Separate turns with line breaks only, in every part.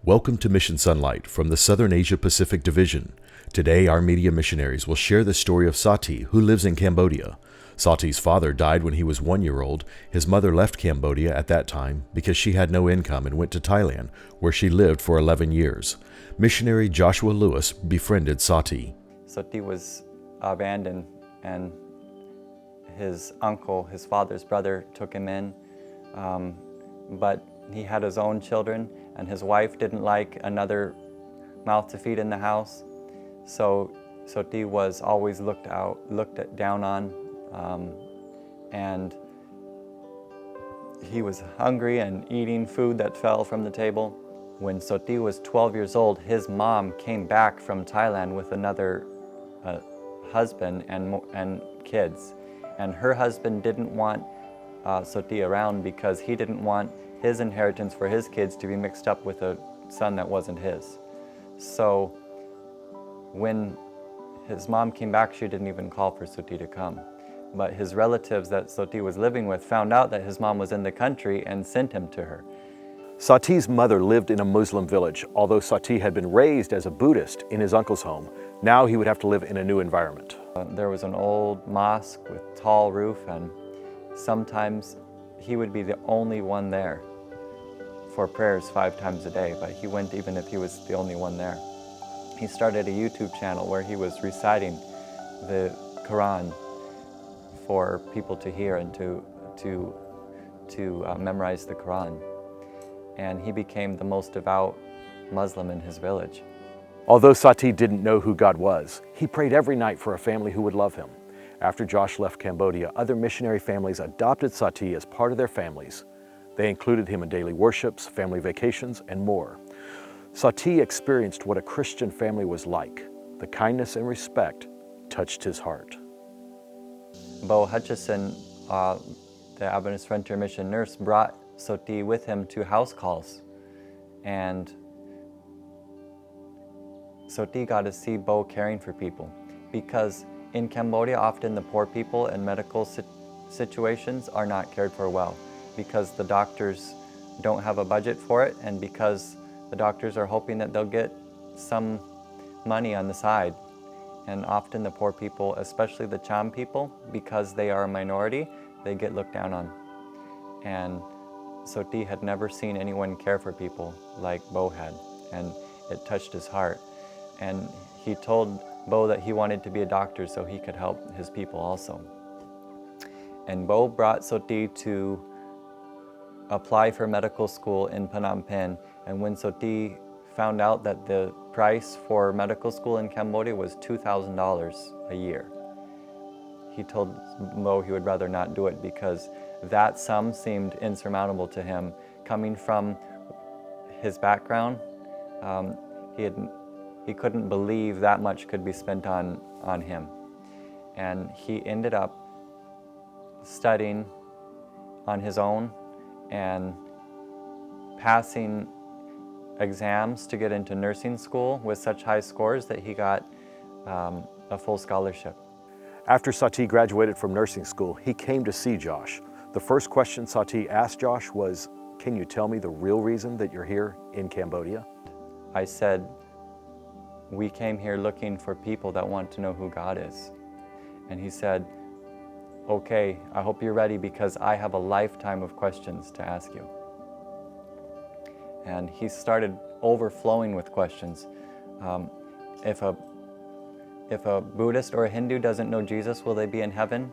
Welcome to Mission SONlight from the Southern Asia Pacific Division. Today, our media missionaries will share the story of Sati, who lives in Cambodia. Sati's father died when he was 1 year old. His mother left Cambodia at that time because she had no income and went to Thailand, where she lived for 11 years. Missionary Joshua Lewis befriended Sati.
Sati was abandoned, and his uncle, his father's brother, took him in, but he had his own children, and his wife didn't like another mouth to feed in the house. So Sati was always looked down on, and he was hungry and eating food that fell from the table. When Sati was 12 years old, his mom came back from Thailand with another husband and kids. And her husband didn't want Sati around because he didn't want his inheritance for his kids to be mixed up with a son that wasn't his. So when his mom came back, she didn't even call for Sati to come. But his relatives that Sati was living with found out that his mom was in the country and sent him to her.
Sati's mother lived in a Muslim village. Although Sati had been raised as a Buddhist in his uncle's home, now he would have to live in a new environment.
There was an old mosque with tall roof, and sometimes he would be the only one there for prayers 5 times a day, but he went even if he was the only one there. He started a YouTube channel where he was reciting the Quran for people to hear and to memorize the Quran. And he became the most devout Muslim in his village.
Although Sati didn't know who God was, he prayed every night for a family who would love him. After Josh left Cambodia, other missionary families adopted Sati as part of their families. They included him in daily worships, family vacations, and more. Sati experienced what a Christian family was like. The kindness and respect touched his heart.
Bo Hutchison, the Adventist Frontier Mission nurse, brought Sati with him to house calls. And Sati got to see Bo caring for people, because in Cambodia, often the poor people in medical situations are not cared for well, because the doctors don't have a budget for it, and because the doctors are hoping that they'll get some money on the side. And often the poor people, especially the Cham people, because they are a minority, they get looked down on. And Sati had never seen anyone care for people like Bo had, and it touched his heart. And he told Bo that he wanted to be a doctor so he could help his people also. And Bo brought Sati to apply for medical school in Phnom Penh, and when Sati found out that the price for medical school in Cambodia was $2,000 a year, he told Bo he would rather not do it because that sum seemed insurmountable to him. Coming from his background, he couldn't believe that much could be spent on him. And he ended up studying on his own and passing exams to get into nursing school with such high scores that he got a full scholarship.
After Sati graduated from nursing school, he came to see Josh. The first question Sati asked Josh was, "Can you tell me the real reason that you're here in Cambodia?"
I said, "We came here looking for people that want to know who God is." And he said, "Okay, I hope you're ready because I have a lifetime of questions to ask you." And he started overflowing with questions. If a Buddhist or a Hindu doesn't know Jesus, will they be in heaven?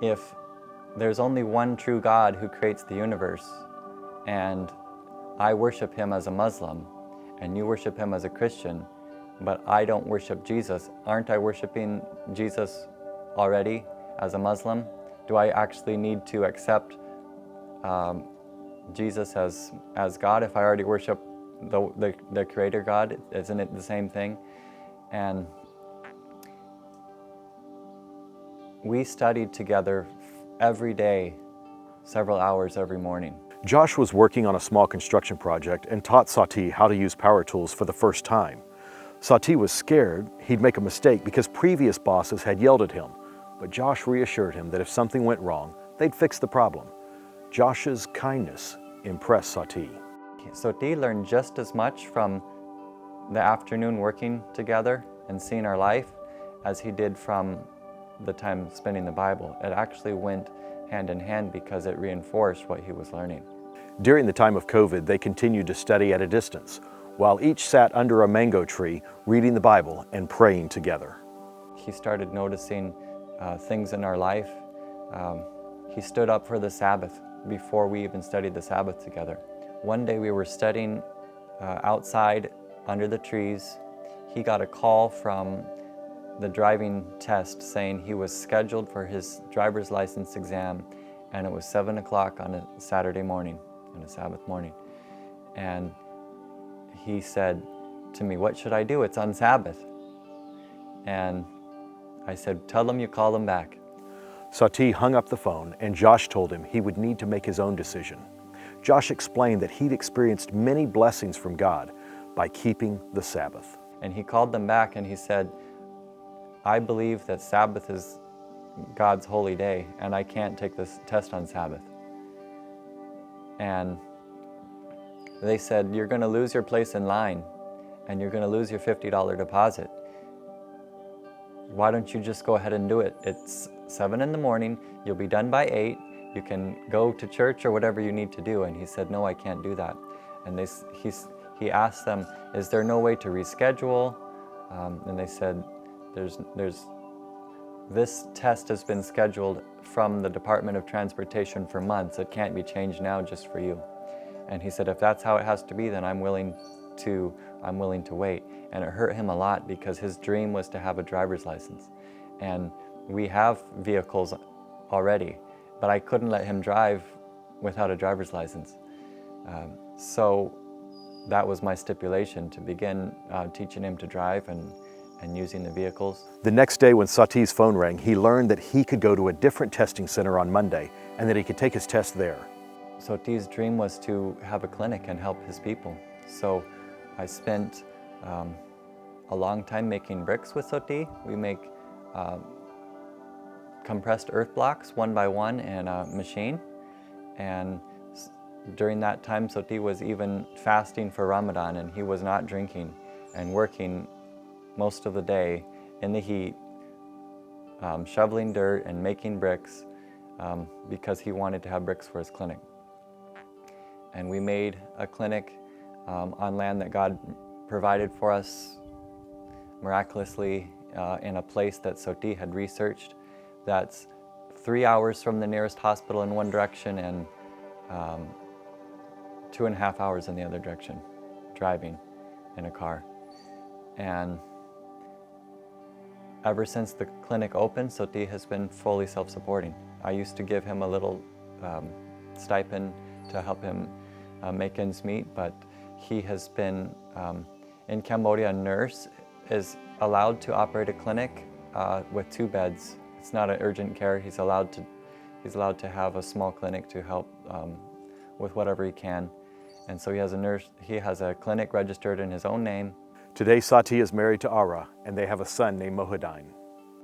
If there's only one true God who creates the universe, and I worship him as a Muslim, and you worship him as a Christian, but I don't worship Jesus, aren't I worshiping Jesus already as a Muslim? Do I actually need to accept Jesus as God if I already worship the Creator God? Isn't it the same thing? And we studied together every day, several hours every morning.
Josh was working on a small construction project and taught Sati how to use power tools for the first time. Sati was scared he'd make a mistake because previous bosses had yelled at him, but Josh reassured him that if something went wrong, they'd fix the problem. Josh's kindness impressed Sati.
Sati learned just as much from the afternoon working together and seeing our life as he did from the time spending the Bible. It actually went hand in hand because it reinforced what he was learning.
During the time of COVID, they continued to study at a distance, while each sat under a mango tree, reading the Bible and praying together.
He started noticing things in our life. He stood up for the Sabbath before we even studied the Sabbath together. One day we were studying outside under the trees. He got a call from the driving test saying he was scheduled for his driver's license exam, and it was 7 o'clock on a Saturday morning, on a Sabbath morning. And he said to me, "What should I do? It's on Sabbath." And I said, "Tell them you call them back."
Sati hung up the phone, and Josh told him he would need to make his own decision. Josh explained that he'd experienced many blessings from God by keeping the Sabbath.
And he called them back and he said, "I believe that Sabbath is God's holy day, and I can't take this test on Sabbath." And they said, "You're going to lose your place in line, and you're going to lose your $50 deposit. Why don't you just go ahead and do it? It's 7 in the morning, you'll be done by 8, you can go to church or whatever you need to do." And he said, "No, I can't do that." And he asked them, "Is there no way to reschedule?" And they said, this test has been scheduled from the Department of Transportation for months. It can't be changed now just for you." And he said, "If that's how it has to be, then I'm willing to wait." And it hurt him a lot because his dream was to have a driver's license. And we have vehicles already, but I couldn't let him drive without a driver's license. So that was my stipulation, to begin teaching him to drive and using the vehicles.
The next day when Sati's phone rang, he learned that he could go to a different testing center on Monday and that he could take his test there.
Sati's dream was to have a clinic and help his people. So I spent a long time making bricks with Sati. We make compressed earth blocks one by one in a machine. And during that time, Sati was even fasting for Ramadan, and he was not drinking and working most of the day in the heat, shoveling dirt and making bricks because he wanted to have bricks for his clinic. And we made a clinic on land that God provided for us miraculously in a place that Sati had researched that's 3 hours from the nearest hospital in one direction and 2.5 hours in the other direction, driving in a car. And ever since the clinic opened, Sati has been fully self-supporting. I used to give him a little stipend to help him make ends meet, but he has been, in Cambodia, a nurse is allowed to operate a clinic with 2 beds. It's not an urgent care. He's allowed to have a small clinic to help with whatever he can. And so he has a clinic registered in his own name.
Today, Sati is married to Ara, and they have a son named Mohidine.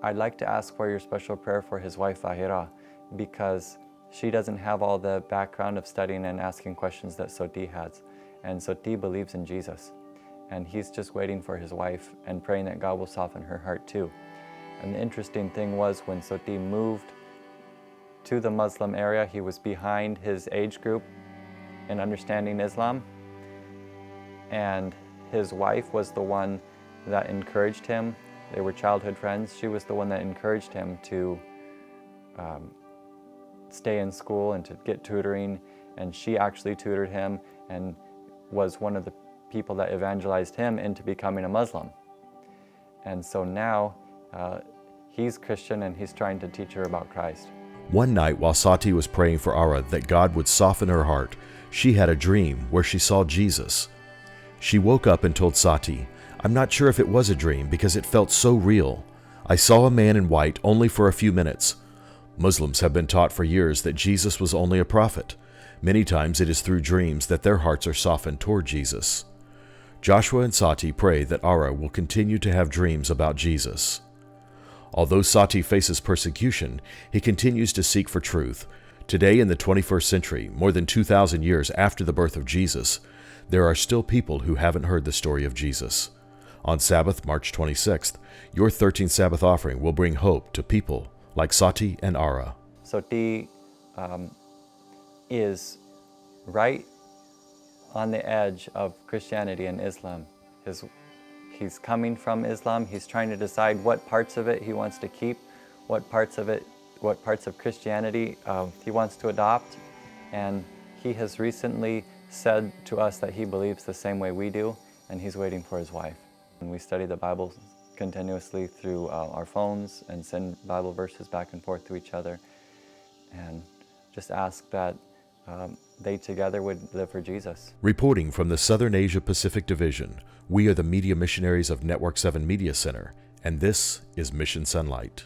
I'd like to ask for your special prayer for his wife, Ahira, because she doesn't have all the background of studying and asking questions that Sati has. And Sati believes in Jesus. And he's just waiting for his wife and praying that God will soften her heart too. And the interesting thing was, when Sati moved to the Muslim area, he was behind his age group in understanding Islam. And his wife was the one that encouraged him. They were childhood friends. She was the one that encouraged him to stay in school and to get tutoring. And she actually tutored him and was one of the people that evangelized him into becoming a Muslim. And so now he's Christian and he's trying to teach her about Christ.
One night while Sati was praying for Ara that God would soften her heart, she had a dream where she saw Jesus. She woke up and told Sati, "I'm not sure if it was a dream because it felt so real. I saw a man in white only for a few minutes. Muslims have been taught for years that Jesus was only a prophet. Many times it is through dreams that their hearts are softened toward Jesus." Joshua and Sati pray that Ara will continue to have dreams about Jesus. Although Sati faces persecution, he continues to seek for truth. Today in the 21st century, more than 2,000 years after the birth of Jesus, there are still people who haven't heard the story of Jesus. On Sabbath, March 26th, your 13th Sabbath offering will bring hope to people like Sati and Ara.
Sati is right on the edge of Christianity and Islam. He's coming from Islam. He's trying to decide what parts of it he wants to keep, what parts of Christianity he wants to adopt. And he has recently said to us that he believes the same way we do, and he's waiting for his wife. And we study the Bible continuously through our phones and send Bible verses back and forth to each other, and just ask that they together would live for Jesus.
Reporting from the Southern Asia Pacific Division, we are the media missionaries of Network 7 Media Center, and this is Mission SONlight.